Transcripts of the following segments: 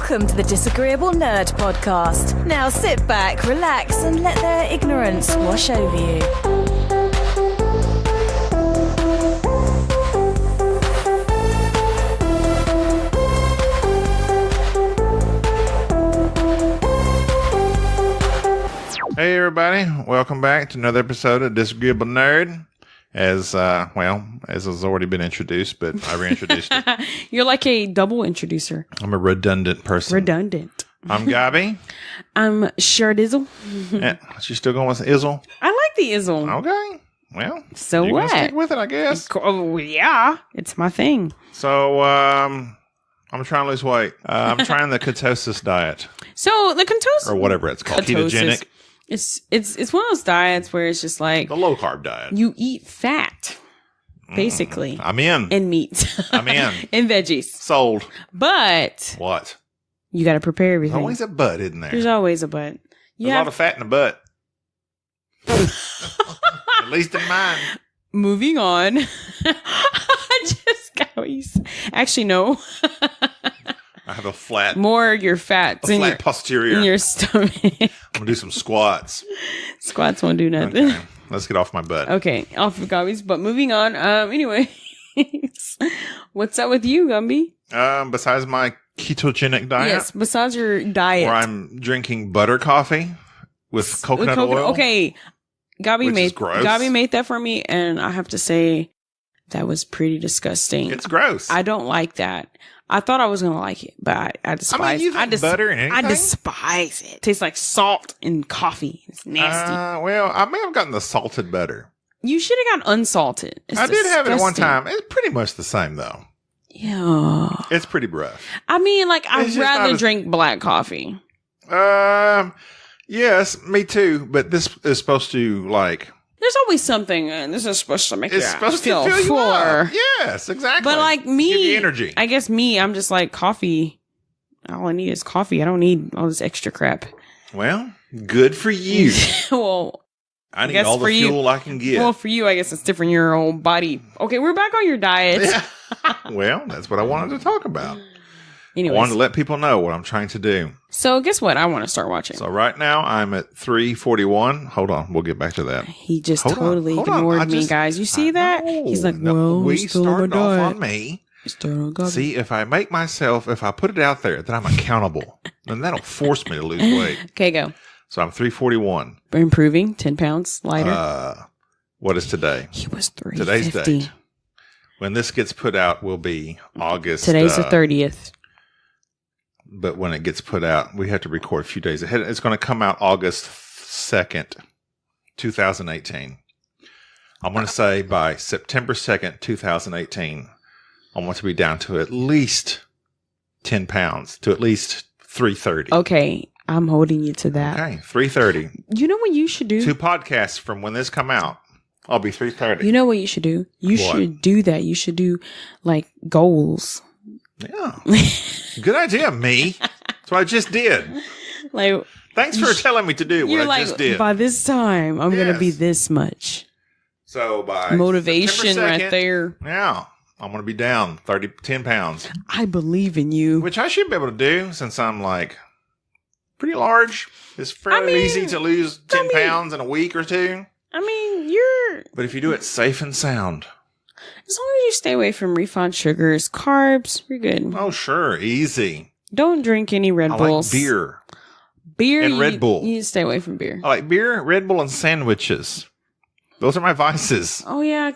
Welcome to the Disagreeable Nerd podcast. Now sit back, relax, and let their ignorance wash over you. Hey everybody, welcome back to another episode of Disagreeable Nerd. As has already been introduced, but I reintroduced it. You're like a double introducer. I'm a redundant person. Redundant. I'm Gabby. I'm Shardizzle. Yeah, she's still going with Izzle? I like the Izzle. Okay. Well, so you're what? Gonna stick with it, I guess. Oh, yeah. It's my thing. So, I'm trying to lose weight. I'm trying the ketosis diet. So, the ketosis... Or whatever it's called. Ketogenic. It's one of those diets where it's just like... The low-carb diet. You eat fat, basically. I'm in. And meat. I'm in. And veggies. Sold. But... What? You got to prepare everything. There's always a but, isn't there? There's always a but. There's a lot of fat in the butt. At least in mine. Moving on. I just got what you said. Actually, no. I have a flat... More your fats in your posterior. In your stomach. I'm going to do some squats. Squats won't do nothing. Okay. Let's get off my butt. Okay. Off of Gumby's butt. Moving on. Anyway. What's up with you, Gumby? Besides my ketogenic diet. Yes, besides your diet. Where I'm drinking butter coffee with coconut oil. Okay. Gabby gross. made that for me, and I have to say that was pretty disgusting. It's gross. I don't like that. I thought I was going to like it, but I despise it. I mean, you've had butter and anything? I despise it. It tastes like salt and coffee. It's nasty. Well, I may have gotten the salted butter. You should have gotten unsalted. I did have it at one time. It's pretty much the same, though. Yeah. It's pretty rough. I mean, like, I'd rather drink black coffee. Yes, me too. But this is supposed to, like... There's always something. This is supposed to make you feel you fuller. up. Yes, exactly. But like me, give you energy. I guess I'm just like coffee. All I need is coffee. I don't need all this extra crap. Well, good for you. Well, I need all the fuel I can get. Well, for you, I guess it's different. Your own body. Okay, we're back on your diet. Yeah. Well, that's what I wanted to talk about. Anyways. I wanted to let people know what I'm trying to do. So guess what? I want to start watching. So right now I'm at 341. Hold on. We'll get back to that. He just totally ignored me, guys. You see that? He's like, well, we started off on me. See, if I put it out there that I'm accountable, then that'll force me to lose weight. Okay, go. So I'm 341. Improving 10 pounds lighter. What is today? He was 350. Today's date. When this gets put out will be August. Today's the 30th. But when it gets put out, we have to record a few days ahead. It's going to come out August 2nd, 2018. I'm going to say by September 2nd, 2018, I want to be down to at least 10 pounds, to at least 330. Okay, I'm holding you to that. Okay, 330. You know what you should do? 2 podcasts from when this come out, I'll be 330. You know what you should do? You should do that. You should do, like, goals. Yeah. Good idea, me. That's what I just did. Like, thanks for telling me to do what I just did. By this time, I'm going to be this much. So by motivation 2nd, right there. Yeah. I'm going to be down 10 pounds. I believe in you. Which I should be able to do since I'm like pretty large. It's fairly easy to lose 10 pounds in a week or two. I mean, But if you do it safe and sound. As long as you stay away from refined sugars, carbs, you're good. Oh, sure. Easy. Don't drink any Red Bulls. I like beer. Beer and Red Bull. You need to stay away from beer. I like beer, Red Bull, and sandwiches. Those are my vices. Oh, yeah.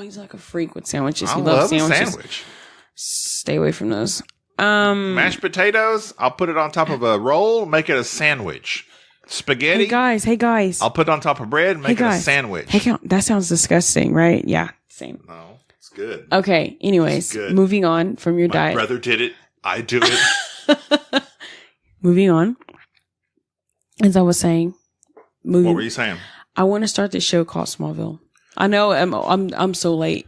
He's like a freak with sandwiches. I he loves love sandwiches. A sandwich. Stay away from those. Mashed potatoes, I'll put it on top of a roll, make it a sandwich. Spaghetti. Hey, guys. I'll put it on top of bread, make it a sandwich. Hey, that sounds disgusting, right? Yeah, same. No, it's good. Okay, anyways, moving on from your diet. My brother did it. I do it. Moving on. As I was saying. What were you saying? I want to start this show called Smallville. I know I'm so late.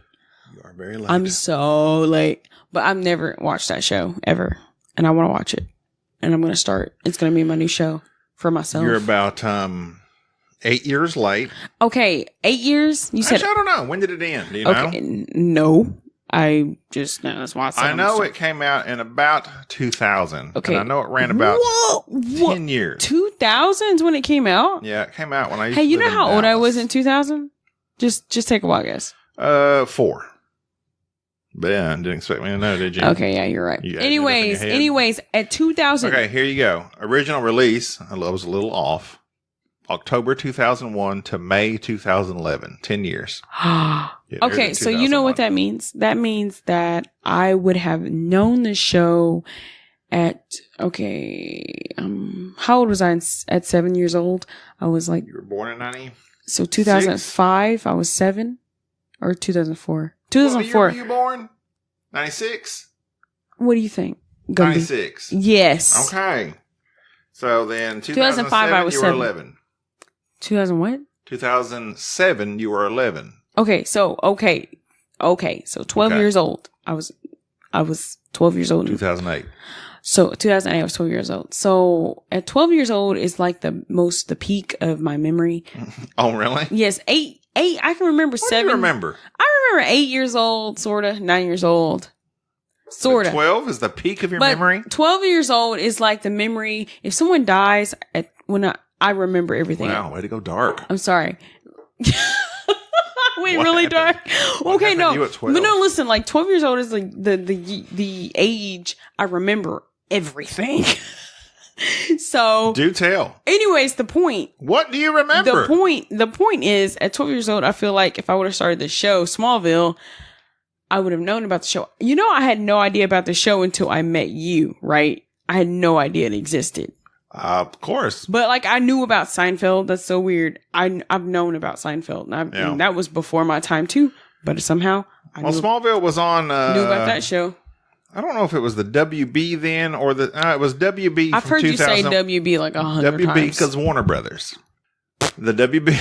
You are very late. I'm so late. But I've never watched that show, ever. And I want to watch it. And I'm going to start. It's going to be my new show. For myself. You're about 8 years late. Okay, 8 years? You said Actually, I don't know. When did it end? Do you know? No. I just know. That's why I said I know it came out in about 2000. Okay. And I know it ran about 10 years. 2000s when it came out? Yeah, it came out when I used Hey, to you live know in how old I Dallas. was in 2000? Just take a wild guess. 4. But yeah, didn't expect me to know, did you? Okay, yeah, you're right. You added it up in your head. Anyways, at 2000. Okay, here you go. Original release, I was a little off. October 2001 to May 2011. 10 years. Yeah, Okay, so you know what that means? That means that I would have known the show at, how old was I at 7 years old? I was like, You were born in 90? so 2005, I was 7 or 2004? 2004. What year were you born? 96? What do you think? 96. Yes. Okay. So then 2005, I was you were 7. 11. 2000 what? 2007, you were 11. Okay, so 12 Okay. years old. I was 12 years old. 2008. So 2008, I was 12 years old. So at 12 years old is like the peak of my memory. Oh, really? Yes, 8. I can remember What 7. do you remember? I remember 8 years old, sorta. 9 years old, sorta. 12 is the peak of your But memory? 12 years old is like the memory. If someone dies when I remember everything. Wow, way to go dark. I'm sorry. Wait, What really happened? dark? What Okay, happened no. to you at 12? But no, listen, like 12 years old is like the age I remember everything. So, Do tell. anyways, the point. What do you remember? The point is, at 12 years old, I feel like if I would have started the show, Smallville, I would have known about the show. You know, I had no idea about the show until I met you, right? I had no idea it existed. Of course. But like I knew about Seinfeld. That's so weird. I've known about Seinfeld, and that was before my time too. But somehow I Smallville was on. knew about that show. I don't know if it was the WB then or the. It was WB. I've from heard you say 2000 WB like 100 WB times. because Warner Brothers. The WB.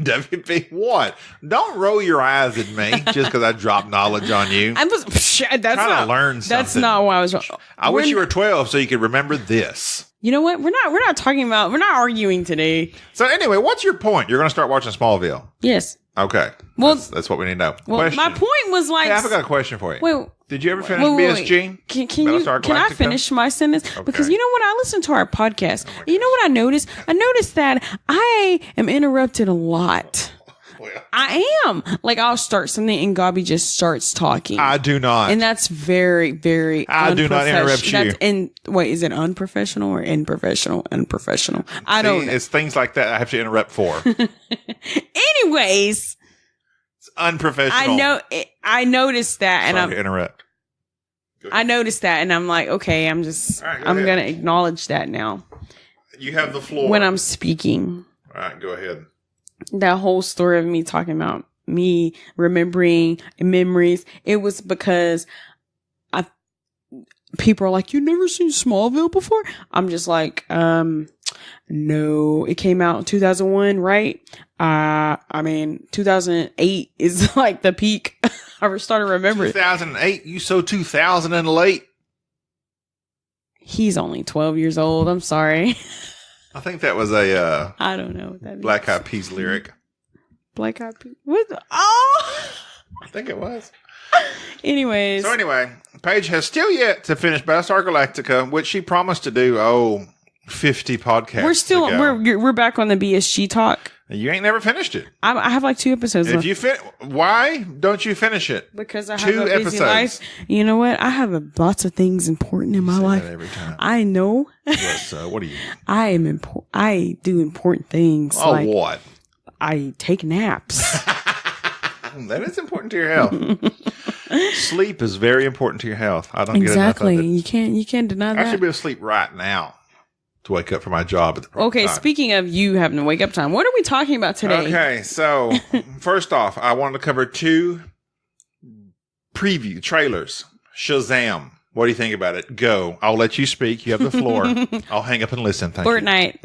WB what? Don't roll your eyes at me just because I dropped knowledge on you. I was that's Trying not to learn something. That's not why I was. I wish you were 12 so you could remember this. You know what? We're not arguing today. So anyway, what's your point? You're going to start watching Smallville. Yes. Okay. Well, that's what we need to know. Well, Question. my point was like. Hey, I've got a question for you. Wait. Did you ever finish Wait. BSG? Can I finish my sentence? Okay. Because you know what? I listen to our podcast. You know what I noticed? I noticed that I am interrupted a lot. Well, I am. Like I'll start something and Gabby just starts talking. I do not. And that's very, very I do not interrupt you. Wait, is it unprofessional or unprofessional? Unprofessional. I don't know. It's things like that I have to interrupt for. Anyways. It's unprofessional. I noticed that and Sorry to interrupt. I noticed that and I'm like, okay, I'm All right, go I'm ahead. going to acknowledge that now. You have the floor. When I'm speaking. All right, go ahead. That whole story of me talking about me remembering memories, it was because people are like, you never seen Smallville before? I'm just like, no, it came out in 2001, right? 2008 is like the peak. I started remembering. 2008, you so 2000 and late. He's only 12 years old. I'm sorry. I think that was a I don't know what that Black Eyed Peas lyric. Black Eyed Peas? What? Oh! I think it was. Anyways. So anyway, Paige has still yet to finish Battlestar Galactica, which she promised to do, 50 podcasts ago. We're back on the BSG talk. You ain't never finished it. I have like 2 episodes left. Why don't you finish it? Because I have 2 a busy episodes. life. You know what? I have lots of things important in my Say life. that every time. I know. What are you? I am important. I do important things. Oh, like what? I take naps. That is important to your health. Sleep is very important to your health. I don't Exactly. get enough of it. You can't deny I that. should be asleep right now to wake up for my job at the proper Okay, time. speaking of you having to wake up time, what are we talking about today? Okay, so first off, I wanted to cover 2 preview trailers. Shazam. What do you think about it? Go. I'll let you speak. You have the floor. I'll hang up and listen. Thank you. Fortnite.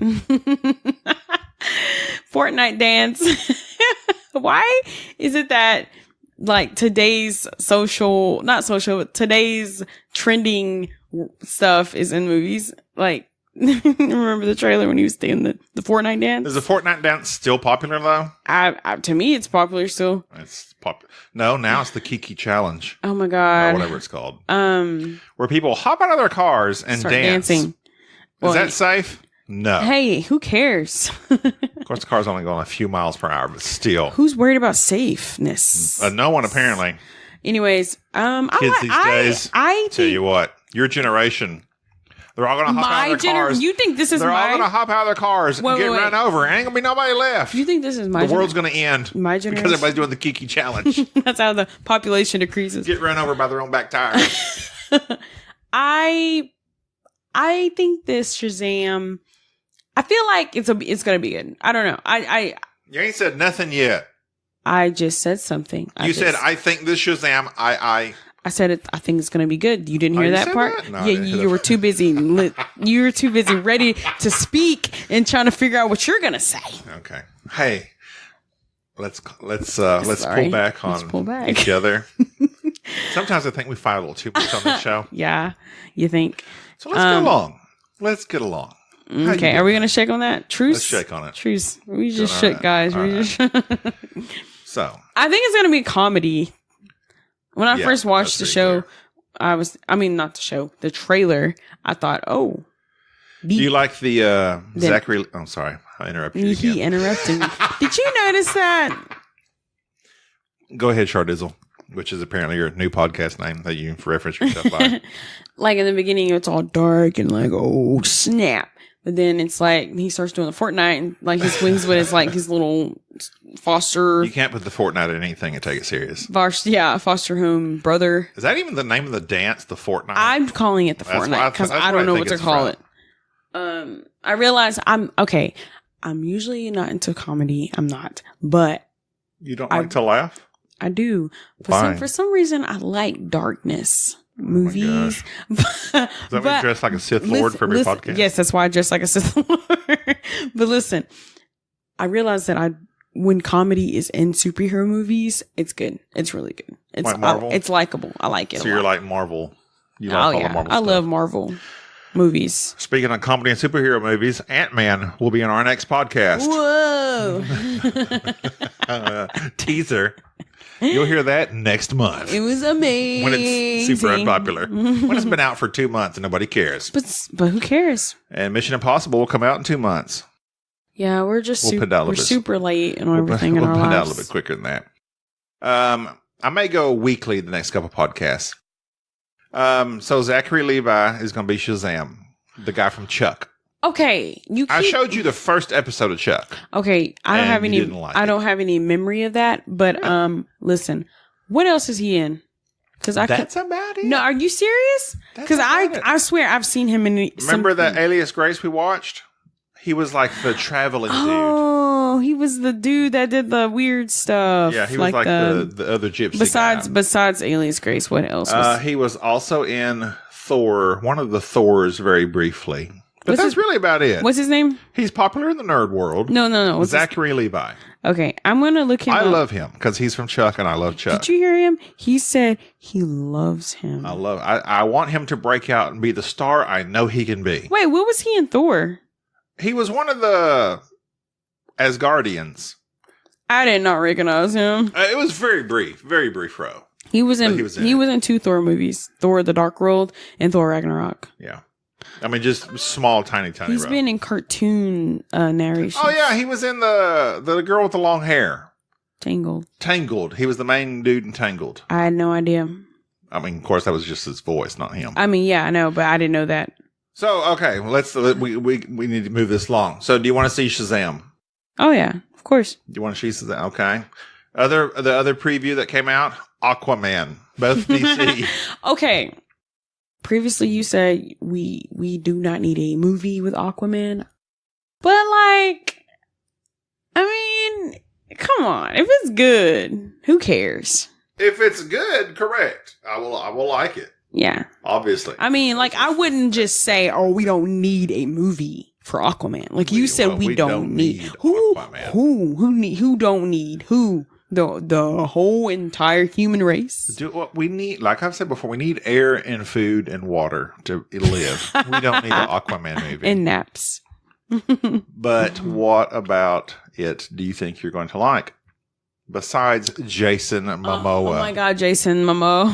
Fortnite dance. Why is it that like today's today's trending stuff is in movies? Like Remember the trailer when he was doing the Fortnite dance? Is the Fortnite dance still popular though? To me, it's popular still. It's popular. No, now it's the Kiki Challenge. Oh my god! Or whatever it's called. Where people hop out of their cars and start dance. Dancing. Is that safe? No. Hey, who cares? Of course, the car's only going a few miles per hour, but still. Who's worried about safeness? No one apparently. Anyways, kids these days. I tell you what, your generation. They're all going to hop out of their cars. You think this is They're all going to hop out of their cars and get run over. Ain't going to be nobody left. You think this is my The world's going to end. My generation? Because everybody's doing the Kiki Challenge. That's how the population decreases. Get run over by their own back tires. I think this Shazam, I feel like it's going to be good. I don't know. You ain't said nothing yet. I just said something. You said, I think this Shazam, I said it. I think it's going to be good. You didn't hear that part? That? No, yeah, you were too busy. You were too busy ready to speak and trying to figure out what you're going to say. Okay. Hey, let's pull back each other. Sometimes I think we fight a little too much on this show. Yeah, you think? So let's get along. Let's get along. Okay, are we going to shake on that? Truce? Let's shake on it. Truce. We just shook, guys. So I think it's going to be a comedy. When I first watched the show, the trailer, I thought, oh. Do you like the Zachary? I'm sorry. I interrupted you again. He interrupted me. Did you notice that? Go ahead, Shardizzle, which is apparently your new podcast name that you reference yourself by. Like in the beginning, it's all dark and like, oh, snap. But then it's like he starts doing the Fortnite and like his wings with his little foster. You can't put the Fortnite in anything and take it serious. Foster home brother. Is that even the name of the dance? The Fortnite. I'm calling it the Fortnite because I don't know what to call it. I realize I'm usually not into comedy. I'm not, but you don't like to laugh. I do. For some reason, I like darkness. Movies. Does that mean you dress like a Sith Lord for your podcast? Yes, that's why I dress like a Sith Lord. But listen, I realize that when comedy is in superhero movies, it's good. It's really good. It's like Marvel? It's likable. I like it. So you're like Marvel. You like all the Marvel stuff. Love Marvel movies. Speaking of comedy and superhero movies, Ant-Man will be in our next podcast. Whoa. Teaser. You'll hear that next month. It was amazing. When it's super unpopular. When it's been out for 2 months and nobody cares. But who cares? And Mission Impossible will come out in 2 months. Yeah, we're super late and everything in our lives. We'll put out a little bit quicker than that. I may go weekly the next couple podcasts. So Zachary Levi is going to be Shazam, the guy from Chuck. Okay, I showed you the first episode of Chuck. Okay, I don't have any memory of that. But listen, what else is he in? Because that's about it. No, are you serious? Because I swear I've seen him in. Remember that Alias Grace we watched? He was like the traveling dude. Oh, he was the dude that did the weird stuff. Yeah, he was like the other gypsy. Besides Alias Grace, what else? He was also in Thor, one of the Thors, very briefly. But that's really about it. What's his name? He's popular in the nerd world. No. Zachary Levi. Okay, I'm going to look him up. I love him because he's from Chuck and I love Chuck. Did you hear him? He said he loves him. I want him to break out and be the star I know he can be. Wait, what was he in Thor? He was one of the Asgardians. I did not recognize him. It was very brief role. He was in 2 Thor movies, Thor: The Dark World and Thor: Ragnarok. Yeah. I mean, just small, tiny He's been in cartoon narration. Oh, yeah. He was in the girl with the long hair. Tangled. He was the main dude in Tangled. I had no idea. I mean, of course, that was just his voice, not him. I mean, yeah, I know, but I didn't know that. So, okay. We need to move this along. So, do you want to see Shazam? Oh, yeah. Of course. Do you want to see Shazam? Okay. The other preview that came out, Aquaman. Both DC. Okay. Previously, you said we do not need a movie with Aquaman. But, like, I mean, come on. If it's good, who cares? If it's good, correct. I will like it. Yeah. Obviously. I mean, like, I wouldn't just say, oh, we don't need a movie for Aquaman. Like, you said we don't need. Aquaman. Who don't need? Who? The whole entire human race. Do what we need. Like I've said before, we need air and food and water to live. We don't need an Aquaman movie. And naps. But what about it do you think you're going to like? Besides Jason Momoa. Oh my God, Jason Momoa.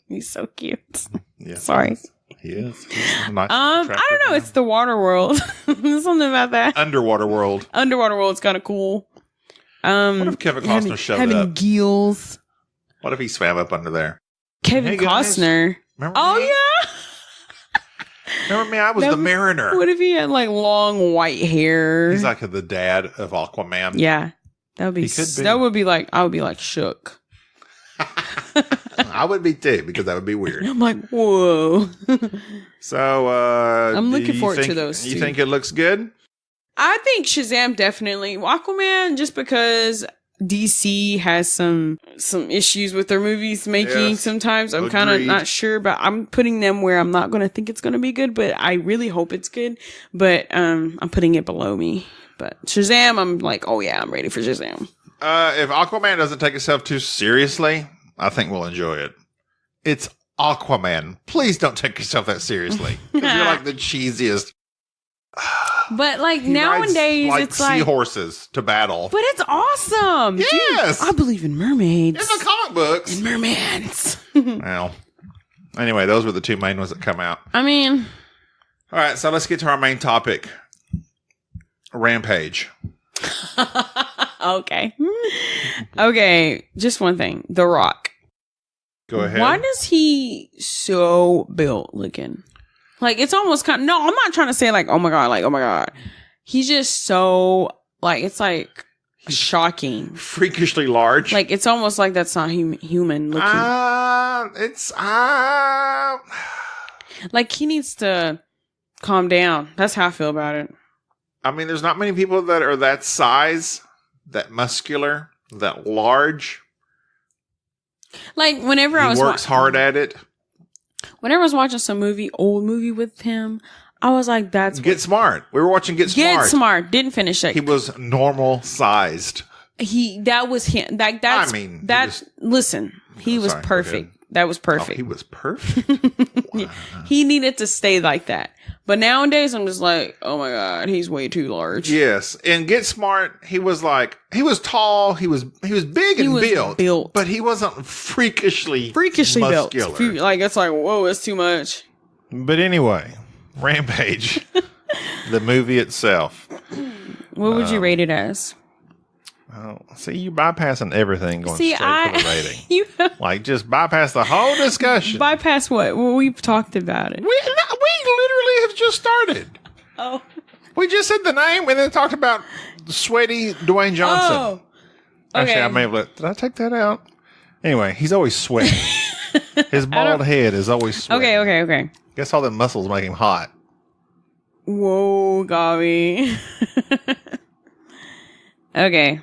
He's so cute. Yeah, Sorry. He is. He's a nice, I don't know. It's the water world. There's something about that. Underwater world. Underwater world's kind of cool. What if Kevin Costner showed having up? Gills. What if he swam up under there? Kevin Hey, guys. Costner. Remember Oh me? yeah. Remember me? I was the mariner. What if he had like long white hair? He's like the dad of Aquaman. Yeah. That would be. He could be. That would be like. I would be like shook. I would be too, because that would be weird. I'm like, whoa. So I'm looking forward to think, those You two. think it looks good? I think Shazam definitely. Aquaman, just because DC has some issues with their movies making Yes. sometimes. I'm kind of Agreed. not sure, but I'm putting them where I'm not going to think it's going to be good, but I really hope it's good. But I'm putting it below me. But Shazam, I'm like, oh yeah, I'm ready for Shazam. If Aquaman doesn't take itself too seriously, I think we'll enjoy it. It's Aquaman. Please don't take yourself that seriously. 'Cause you're like the cheesiest. But like He nowadays, rides, it's like, seahorses to battle. but it's awesome. Yes! Dude, I believe in mermaids. In the comic books. And mermaids. Well, anyway, those were the two main ones that come out. I mean, All right, so let's get to our main topic. Rampage. okay. Okay, just one thing. The Rock. Go ahead. Why does he so built looking? Like, it's almost kind of, no, I'm not trying to say like, oh my God. He's just so, like, it's like shocking. Freakishly large. Like, it's almost like that's not human looking. It's Like, he needs to calm down. That's how I feel about it. I mean, there's not many people that are that size, that muscular, that large. Like, whenever He I was works hard at it. Whenever I was watching some old movie with him, I was like, that's Get Smart. We were watching Get Smart. Get Smart. Didn't finish it. He was normal sized. That was him. Like, that's, I mean, listen, he was sorry, go perfect. ahead. That was Oh, perfect. he was perfect. Wow. He needed to stay like that. But nowadays, I'm just like, oh my God, he's way too large. Yes, and Get Smart, he was tall, he was big and built, but he wasn't freakishly muscular. built. Like, it's like, whoa, it's too much. But anyway, Rampage, the movie itself. What would you rate it as? Oh, see, you bypassing everything, going See, straight for the rating. You Like, just bypass the whole discussion. bypass what? Well, we've talked about it. We literally have just started. Oh. We just said the name and then talked about sweaty Dwayne Johnson. Oh. Actually, Okay. I may have did I take that out? Anyway, he's always sweating. His bald head is always sweating. Okay. Guess all the muscles make him hot. Whoa, Gabi. Okay.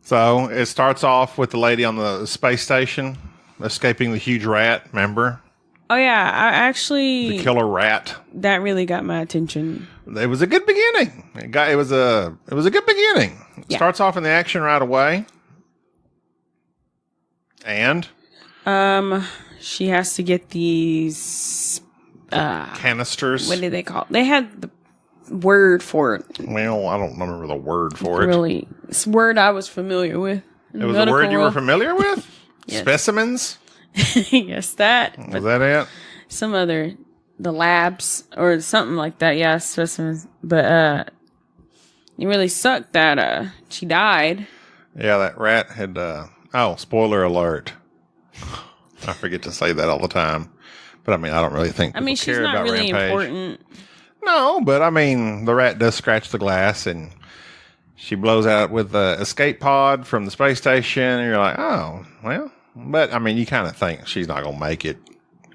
So it starts off with the lady on the space station escaping the huge rat. Remember Oh yeah, I actually the killer rat? that really got my attention. It was a good beginning. It was a good beginning. It Yeah. starts off in the action right away, and She has to get these canisters. what do they call it? They had the word for it. Well, I don't remember the word for it. Really, it's a word I was familiar with. It was a word you were familiar with? Yes. Specimens? Yes, that. Was that it? Some other, the labs or something like that. Yeah, specimens. But it really sucked that she died. Yeah, that rat had, spoiler alert. I forget to say that all the time. But I mean, I don't really think people She's care not about really Rampage. important. No, but I mean, the rat does scratch the glass and she blows out with the escape pod from the space station. And you're like, oh, well. But I mean, you kind of think she's not going to make it.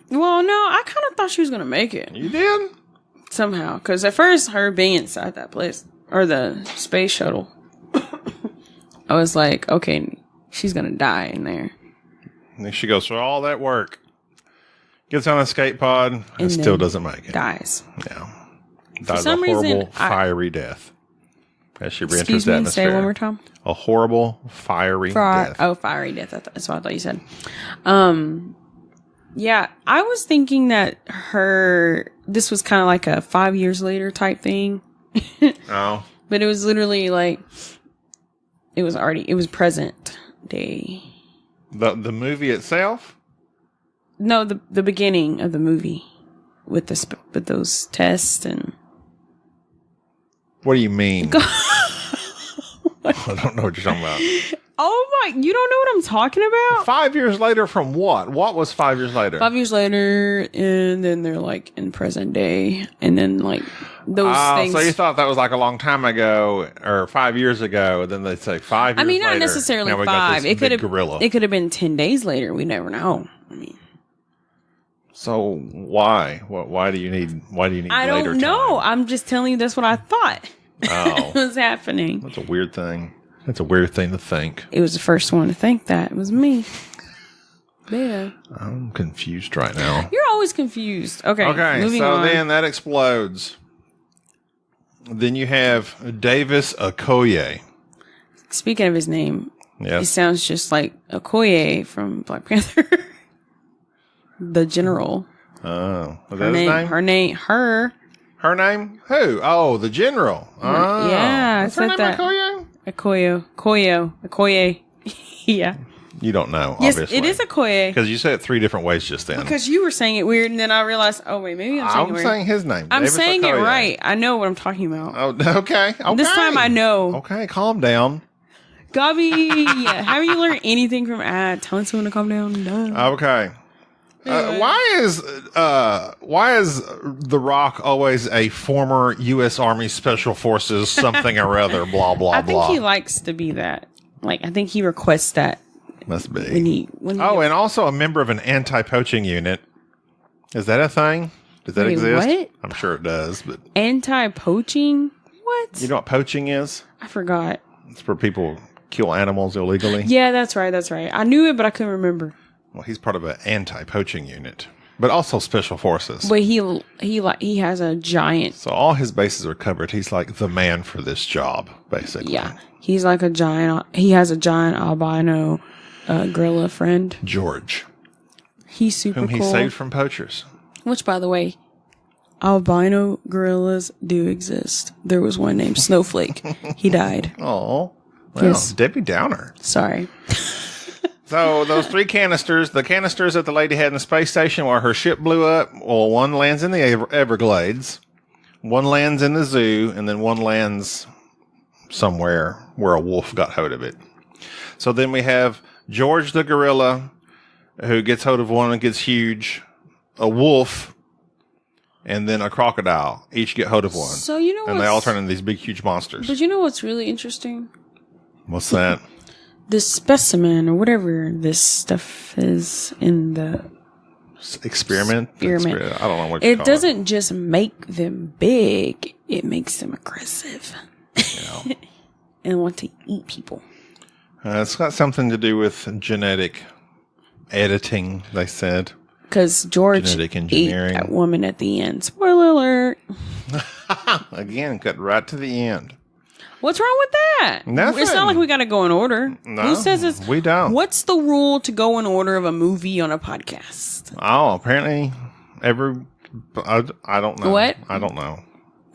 Well, no, I kind of thought she was going to make it. You did? Somehow. Because at first, her being inside that place, or the space shuttle, I was like, okay, she's going to die in there. And then she goes through all that work, gets on the escape pod, and still doesn't make it. Dies. Yeah. Dies some a horrible, reason, fiery death. as she re-enters Excuse the me, atmosphere. say it one more time. A horrible, fiery death. Oh, fiery death. That's what I thought you said. Yeah, I was thinking that this was kind of like a 5 years later type thing. Oh. But it was literally like, it was present day. The movie itself? No, the beginning of the movie with those tests and. What do you mean? I don't know what you're talking about. Oh my! You don't know what I'm talking about? 5 years later from what? What was 5 years later? 5 years later, and then they're like in present day, and then like those things. So you thought that was like a long time ago or 5 years ago? Then they say 5 years. I mean, later, not necessarily now we got 5. this It could have gorilla. It could have been 10 days later. We never know. I mean, so why? Why do you need? I later don't know. time? I'm just telling you that's what I thought Oh, was happening. that's a weird thing. That's a weird thing to think. It was the first one to think that. It was me. Yeah. I'm confused right now. You're always confused. Okay. Okay, Moving so on. then that explodes. Then you have Davis Okoye. Speaking of his name, he Yes. sounds just like Okoye from Black Panther. The general. Oh, is that his name? Her name? Who? Oh, the general. Oh, Yeah, Is her I name said that. Okoye. Yeah. You don't know, Yes, obviously. it is Okoye. Because you said it 3 different ways just then. Because you were saying it weird, and then I realized, oh wait, maybe I'm saying it I'm weird. saying his name. I'm Davis saying it Okoye. right. I know what I'm talking about. Oh, okay. This time I know. Okay, calm down. Gabi, haven't you learned anything from telling someone to calm down? No. Okay. Anyway. Why is The Rock always a former U.S. Army Special Forces something or other? Blah blah I think blah. he likes to be that. Like, I think he requests that Must be. when he and also a member of an anti-poaching unit. Is that a thing? Does that Wait, exist? what? I'm sure it does, but anti-poaching. What? you know what poaching is? I forgot. It's where people kill animals illegally. Yeah, that's right. That's right. I knew it, but I couldn't remember. Well, he's part of an anti-poaching unit, but also special forces. But he has a giant. So all his bases are covered. He's like the man for this job, basically. Yeah, he's like a giant. He has a giant albino gorilla friend. George, He's super whom cool. he saved from poachers. Which, by the way, albino gorillas do exist. There was one named Snowflake. He died. Oh, wow. Yes. Debbie Downer. Sorry. So those 3 canisters, the canisters that the lady had in the space station where her ship blew up, well, one lands in the Everglades, one lands in the zoo, and then one lands somewhere where a wolf got hold of it. So then we have George the gorilla, who gets hold of one and gets huge, a wolf, and then a crocodile. Each get hold of one. So you know, and they all turn into these big, huge monsters. But you know what's really interesting? What's that? This specimen or whatever this stuff is in the Experiment? experiment. I don't know what you It call doesn't just make them big; it makes them aggressive and want to eat people. It's got something to do with genetic editing, they said. Because George Genetic ate engineering. that woman at the end. Spoiler alert. Again, cut right to the end. What's wrong with that? Nothing. It's not like we got to go in order. No, Who says it's... we don't. What's the rule to go in order of a movie on a podcast? Oh, apparently I don't know. What? I don't know.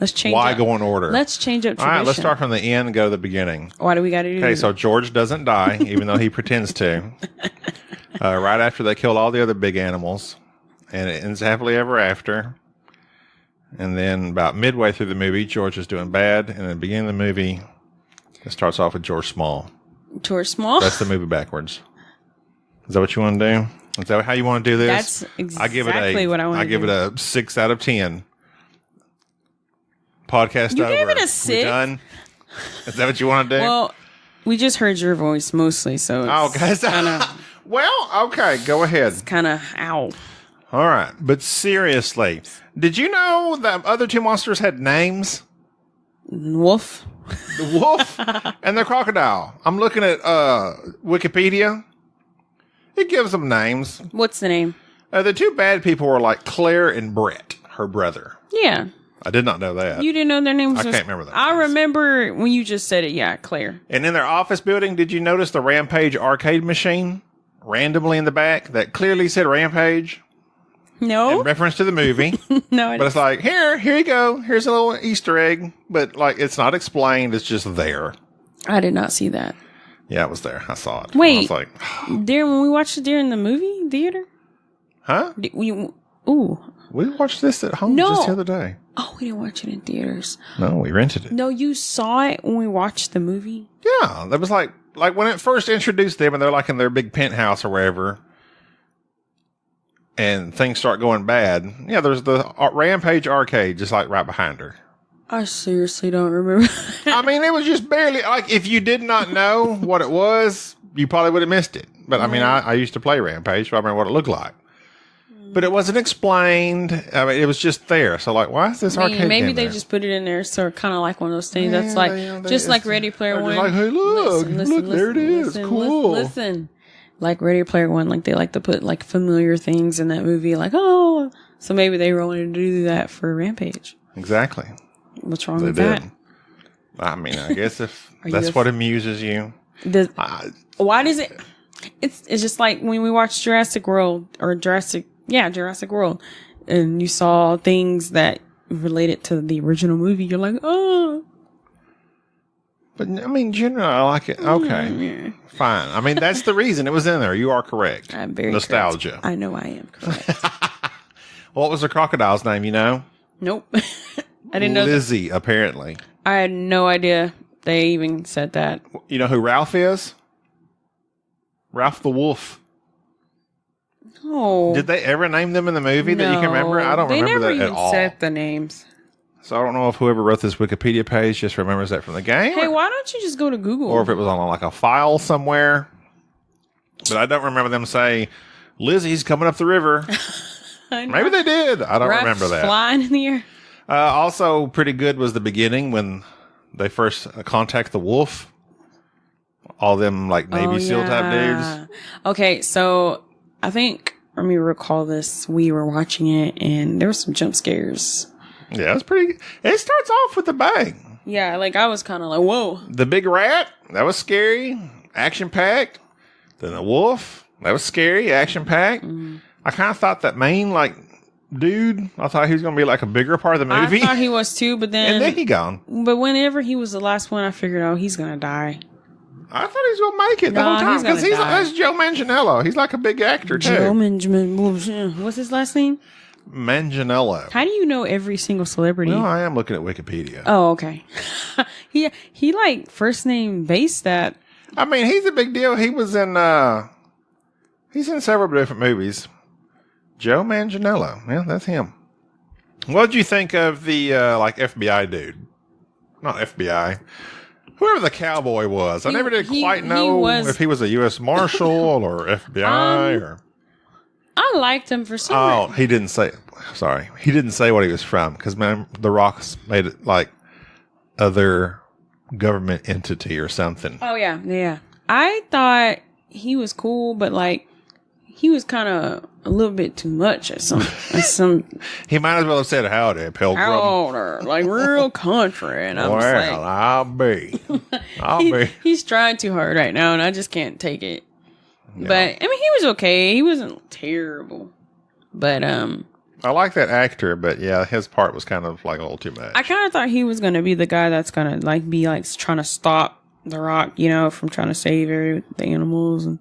Let's change Why up. go in order? Let's change up All tradition. right, let's start from the end and go to the beginning. Why do we got to do Okay, that? so George doesn't die, even though he pretends to. Right after they killed all the other big animals. And it ends happily ever after. And then about midway through the movie, George is doing bad. And at the beginning of the movie, it starts off with George Small. George Small? That's the movie backwards. Is that what you want to do? Is that how you want to do this? That's exactly what I want to do. I give it a 6 out of 10. Podcast You over. gave it a We 6? done? Is that what you want to do? Well, we just heard your voice mostly, so it's okay. Well, okay, go ahead. kind of ow. All right. But seriously, did you know the other 2 monsters had names? Wolf? The wolf and the crocodile. I'm looking at Wikipedia. It gives them names. What's the name? The 2 bad people were like Claire and Brett, her brother. Yeah. I did not know that. You didn't know their names? I can't remember that. I remember when you just said it. Yeah, Claire. And in their office building, did you notice the Rampage arcade machine randomly in the back that clearly said Rampage? No. In reference to the movie. No, but it's like, here you go. Here's a little Easter egg. But like, it's not explained. It's just there. I did not see that. Yeah, it was there. I saw it. Wait. I was like, when we watched it during the movie theater? huh? Ooh. We watched this at home just the other day. Oh, we didn't watch it in theaters. No, we rented it. No, you saw it when we watched the movie? Yeah, that was like when it first introduced them and they're like in their big penthouse or wherever. And things start going bad. Yeah, there's the Rampage arcade just like right behind her. I seriously don't remember. I mean, it was just barely like if you did not know what it was, you probably would have missed it. But I mean, I used to play Rampage, so I remember what it looked like. But it wasn't explained. I mean, it was just there. So, like, why is this arcade maybe they there? just put it in there, so kind of like one of those things that's like just like Ready Player One. Like, hey, look, there it is. Cool. Listen, like Ready Player One, like they like to put like familiar things in that movie, like so maybe they were wanting to do that for Rampage. Exactly. What's wrong with that? I mean, I guess if that's what amuses you. Why does it? It's just like when we watched Jurassic World or Jurassic World, and you saw things that related to the original movie. You're like, oh. But I mean, generally, I like it. Okay, fine. I mean, that's the reason it was in there. You are correct. I'm very nostalgia. Correct. I know I am correct. What was the crocodile's name? You know? Nope. I didn't know. Lizzie, apparently. I had no idea they even said that. You know who Ralph is? Ralph the Wolf. Oh. Did they ever name them in the movie that you can remember? I don't remember that at all. They never even said the names. So I don't know if whoever wrote this Wikipedia page just remembers that from the game. Hey, why don't you just go to Google? Or if it was on like a file somewhere. But I don't remember them saying, Lizzie's coming up the river. Maybe they did. I don't remember that. Flying in the air. Also, pretty good was the beginning when they first contact the wolf. All them like Navy SEAL type dudes. Okay, so I think, let me recall this. We were watching it and there were some jump scares. Yeah, it's pretty. It starts off with a bang. Yeah, like I was kind of like, whoa. The big rat, that was scary. Action packed. Then the wolf, that was scary. Action packed. I kind of thought that main like dude, I thought he was going to be like a bigger part of the movie. I thought he was too, but then. And then he gone. But whenever he was the last one, I figured, oh, he's going to die. I thought he was going to make it the whole time because that's Joe Manganiello. He's like a big actor too. Joe Manganiello. What's his last name? Manganiello. How do you know every single celebrity? No, I am looking at Wikipedia. Oh, okay. he like first name based that. I mean, he's a big deal. He was in he's in several different movies. Joe Manganiello. Yeah, that's him. What did you think of the like FBI dude? Not FBI. Whoever the cowboy was. I never did quite know if he was a U.S. Marshal or FBI or. I liked him for some reason. He didn't say. Sorry, he didn't say what he was from because man, The Rock's made it like other government entity or something. Oh yeah. I thought he was cool, but like he was kind of a little bit too much at some. He might as well have said howdy, Pilgrim. Like real country, and I'm just like, I'll be. He's trying too hard right now, and I just can't take it. Yeah. But I mean, he was okay. He wasn't terrible. But I like that actor, but yeah, his part was kind of like a little too much. I kind of thought he was gonna be the guy that's gonna like be like trying to stop The Rock, you know, from trying to save the animals. And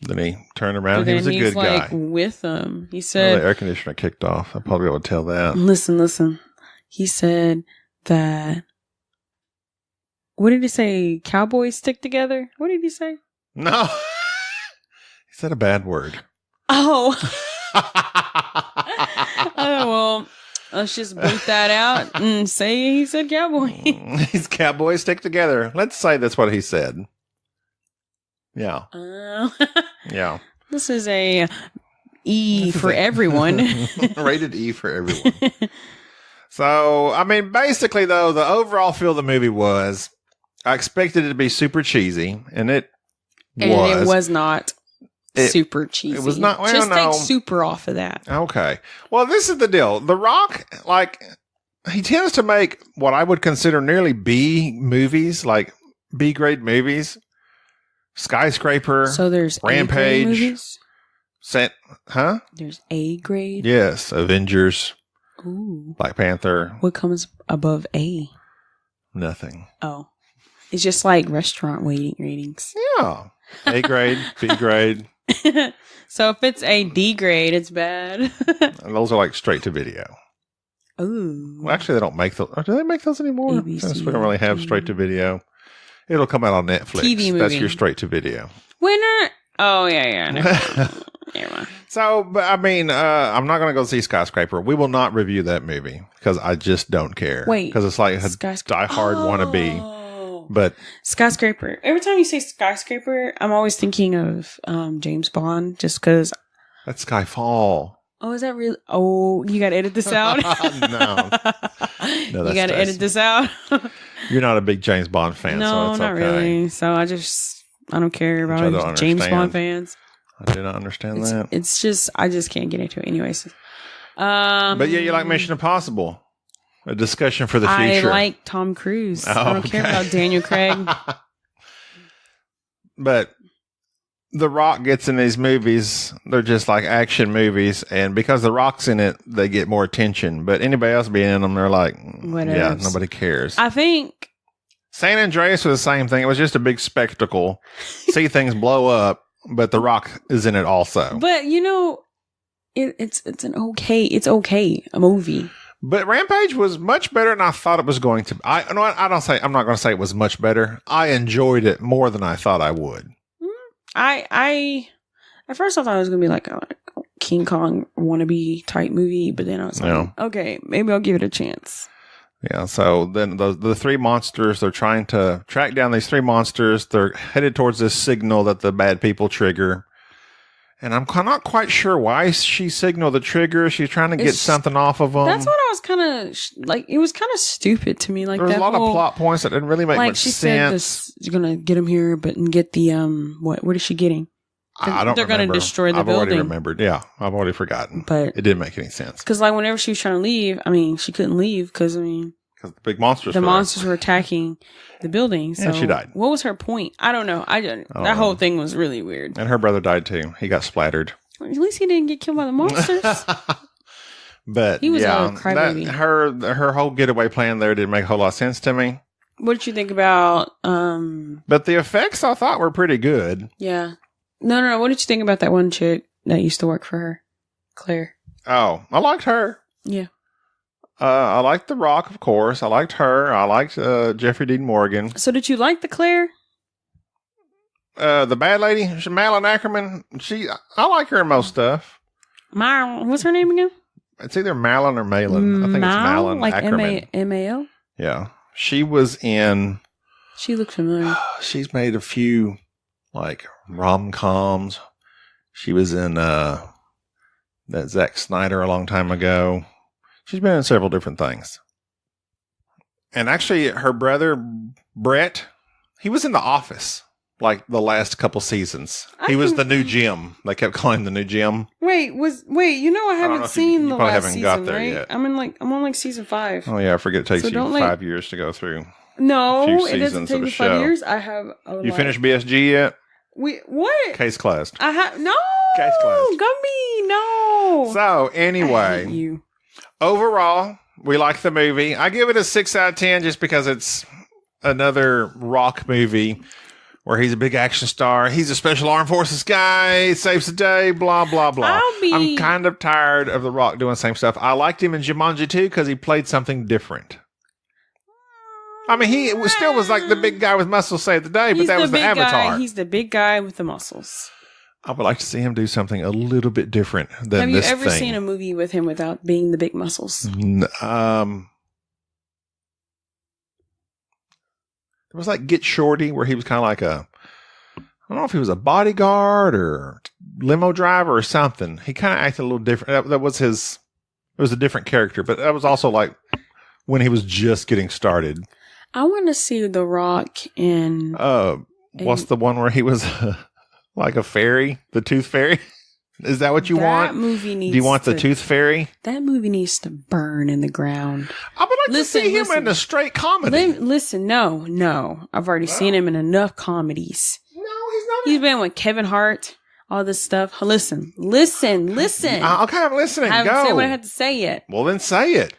then he turned around. He was a good guy. With them, he said the air conditioner kicked off. I'll probably be able to tell that. Listen. He said that. What did he say? Cowboys stick together. What did he say? No. He said a bad word. Oh. Well, let's just boot that out and say he said cowboy. These cowboys stick together. Let's say that's what he said. Yeah. Yeah. This is a E for everyone. Rated E for everyone. So, I mean, basically, though, the overall feel of the movie was I expected it to be super cheesy, and it was. And it was not. Super cheesy. It was not. Well, just take super off of that. Okay. Well, this is the deal. The Rock, like, he tends to make what I would consider nearly B movies, like B grade movies. Skyscraper. So there's Rampage. A-grade movies? Huh? There's A grade? Yes. Avengers. Ooh. Black Panther. What comes above A? Nothing. Oh. It's just like restaurant waiting ratings. Yeah. A grade, B grade. So if it's a D grade, it's bad. And those are like straight to video. Ooh. Well, actually, they don't make those. Do they make those anymore? ABC, Since we don't really have straight to video. It'll come out on Netflix. TV movie. That's your straight to video. Winner. Oh, yeah. Never mind. So, but I mean, I'm not going to go see Skyscraper. We will not review that movie because I just don't care. Wait. Because it's like a diehard wannabe. But Skyscraper. Every time you say Skyscraper, I'm always thinking of James Bond just because. That's Skyfall. Oh, is that really? Oh, you got to edit this out? No, you got to edit this out? You're not a big James Bond fan, no, so it's not okay. really. So I don't care about James Bond fans. I do not understand that. It's just, I just can't get into it anyways. But yeah, you like Mission Impossible. A discussion for the future. I like Tom Cruise. I don't care about Daniel Craig. But The Rock gets in these movies. They're just like action movies. And because The Rock's in it, they get more attention. But anybody else being in them, they're like, whatever. Yeah, nobody cares. I think San Andreas was the same thing. It was just a big spectacle. See things blow up, but The Rock is in it also. But you know, it's okay a movie. But Rampage was much better than I thought it was going to be. I'm not going to say it was much better. I enjoyed it more than I thought I would. I at first I thought it was gonna be like a King Kong wannabe type movie, but then I was like, okay, maybe I'll give it a chance. Yeah. So then the three monsters, they're trying to track down these three monsters. They're headed towards this signal that the bad people trigger. And I'm not quite sure why she signaled the trigger. She's trying to get something off of them. That's what I was kind of like. It was kind of stupid to me. Like there's a lot of plot points that didn't really make much sense. Like she said, you're gonna get him here, but get the what is she getting? I don't. They're gonna destroy the building. I've already remembered. Yeah, I've already forgotten. But it didn't make any sense. Because like whenever she was trying to leave, I mean, she couldn't leave because the big monsters. The monsters were attacking the building. So and she died. What was her point? I don't know. That whole thing was really weird. And her brother died too. He got splattered. At least he didn't get killed by the monsters. But he was a crybaby. Her whole getaway plan there didn't make a whole lot of sense to me. What did you think about? But the effects I thought were pretty good. Yeah. No. What did you think about that one chick that used to work for her, Claire? Oh, I liked her. Yeah. I liked The Rock, of course. I liked her. I liked Jeffrey Dean Morgan. So did you like the Claire? The bad lady, Malin Ackerman. I like her in most stuff. What's her name again? It's either Malin or Malin. I think it's Malin like Ackerman. M-A-L? Yeah. She was in... She looks familiar. She's made a few, like, rom-coms. She was in that Zack Snyder a long time ago. She's been in several different things. And actually, her brother, Brett, he was in The Office, like, the last couple seasons. He was the new Jim. They kept calling him the new Jim. Wait, I haven't seen the last season, got there right? yet. I'm on season 5. Oh, yeah, I forget it takes you 5 years to go through. No, it doesn't take me 5 years. I have You finished BSG yet? What? Case closed. I have no. Case closed. Gumby, no. So anyway, overall, we like the movie. I give it a 6 out of 10 just because it's another Rock movie where he's a big action star. He's a special armed forces guy. Saves the day. Blah blah blah. I'm kind of tired of The Rock doing the same stuff. I liked him in Jumanji 2 because he played something different. I mean, he still was like the big guy with muscles saved the day, but that was the Avatar. He's the big guy with the muscles. I would like to see him do something a little bit different than this thing. Have you ever seen a movie with him without being the big muscles? There was like Get Shorty, where he was kind of like I don't know if he was a bodyguard or limo driver or something. He kind of acted a little different. It was a different character, but that was also like when he was just getting started. I want to see The Rock in... what's the one where he was like a fairy? The Tooth Fairy? Is that what you want? Movie needs Do you want the Tooth Fairy? That movie needs to burn in the ground. I would like to see him in a straight comedy. No. I've already seen him in enough comedies. No, he's not. He's been with Kevin Hart, all this stuff. Listen. Okay, I'm listening. I haven't Go. said what I had to say yet. Well, then say it.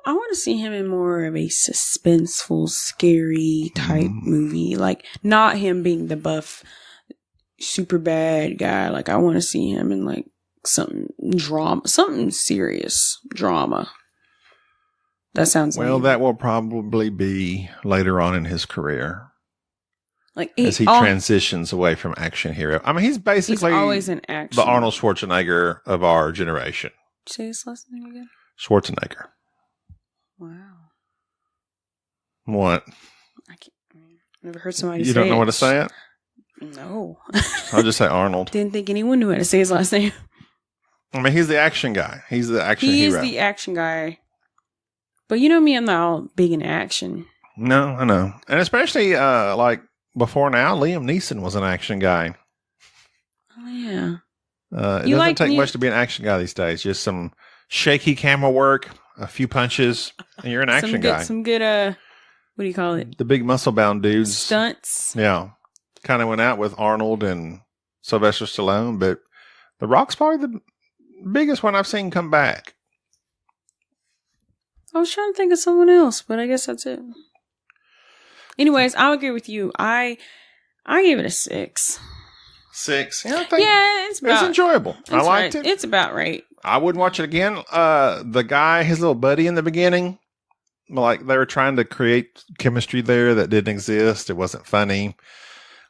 I want to see him in more of a suspenseful, scary type movie. Like, not him being the buff, super bad guy. Like, I want to see him in, like, something serious drama. That sounds that will probably be later on in his career. Like, as he transitions away from action hero. I mean, he's basically always an action. The Arnold Schwarzenegger of our generation. Say his last name again? Schwarzenegger. Wow. What? Never heard somebody say it. You don't know what to say it? No. I'll just say Arnold. Didn't think anyone knew how to say his last name. I mean, he's the action guy. He's the action hero. He is the action guy. But you know me, I'm not all big in action. No, I know. And especially, like, before now, Liam Neeson was an action guy. Oh, yeah. It doesn't take much to be an action guy these days. Just some shaky camera work, a few punches, and you're an action guy. Some good, what do you call it? The big muscle-bound dudes. Stunts. Yeah. Kind of went out with Arnold and Sylvester Stallone, but The Rock's probably the biggest one I've seen come back. I was trying to think of someone else, but I guess that's it. Anyways, I'll agree with you. I gave it a 6. 6? Yeah, it's enjoyable. I liked it. It's about right. I wouldn't watch it again. The guy, his little buddy in the beginning, like they were trying to create chemistry there that didn't exist. It wasn't funny.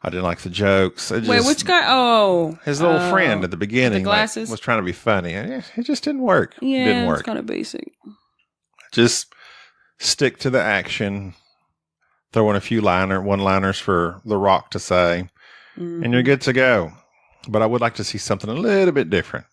I didn't like the jokes. Wait, which guy? Oh. His little friend at the beginning, the glasses? was trying to be funny. And it just didn't work. Yeah, it didn't work. It's kind of basic. Just stick to the action. Throw in a few one-liners for The Rock to say, and you're good to go. But I would like to see something a little bit different.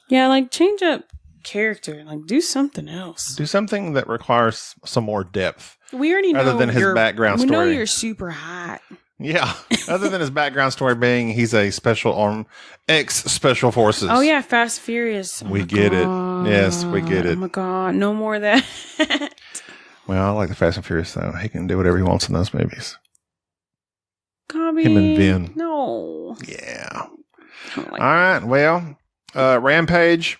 Yeah, like change up character. Like do something else. Do something that requires some more depth. We already know. Other than his background story. We know you're super hot. Yeah. Other than his background story being he's a ex-special forces. Oh, yeah. Fast Furious. We get it. Yes, we get it. Oh, my God. No more of that. Well, I like the Fast and Furious, though. He can do whatever he wants in those movies. Copy. Him and Vin. No. Yeah. All right. Well, Rampage.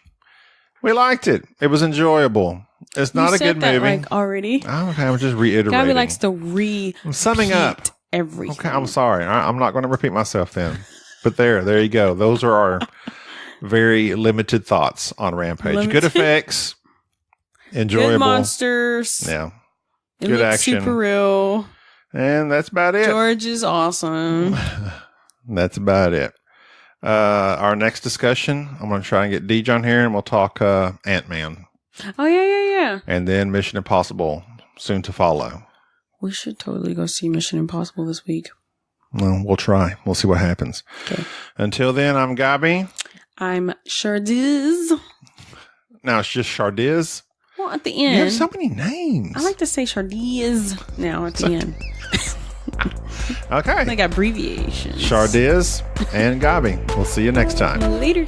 We liked it. It was enjoyable. It's not a good movie. Like already. Oh, okay. I'm just reiterating. Gabby likes to I'm summing up everything. Okay. I'm sorry. I'm not going to repeat myself then. But there you go. Those are our very limited thoughts on Rampage. Good effects. Enjoyable. Good monsters. Yeah. It good action. Super real. And that's about it. George is awesome. That's about it. Our next discussion, I'm going to try and get Deej on here and we'll talk Ant-Man. Oh, yeah. And then Mission Impossible soon to follow. We should totally go see Mission Impossible this week. Well, we'll try. We'll see what happens. Okay. Until then, I'm Gabi. I'm Chardiz. Now it's just Chardiz. Well, at the end. You have so many names. I like to say Chardiz now at the end. Okay. Like abbreviations. Chardiz and Gabi. We'll see you next time. Later.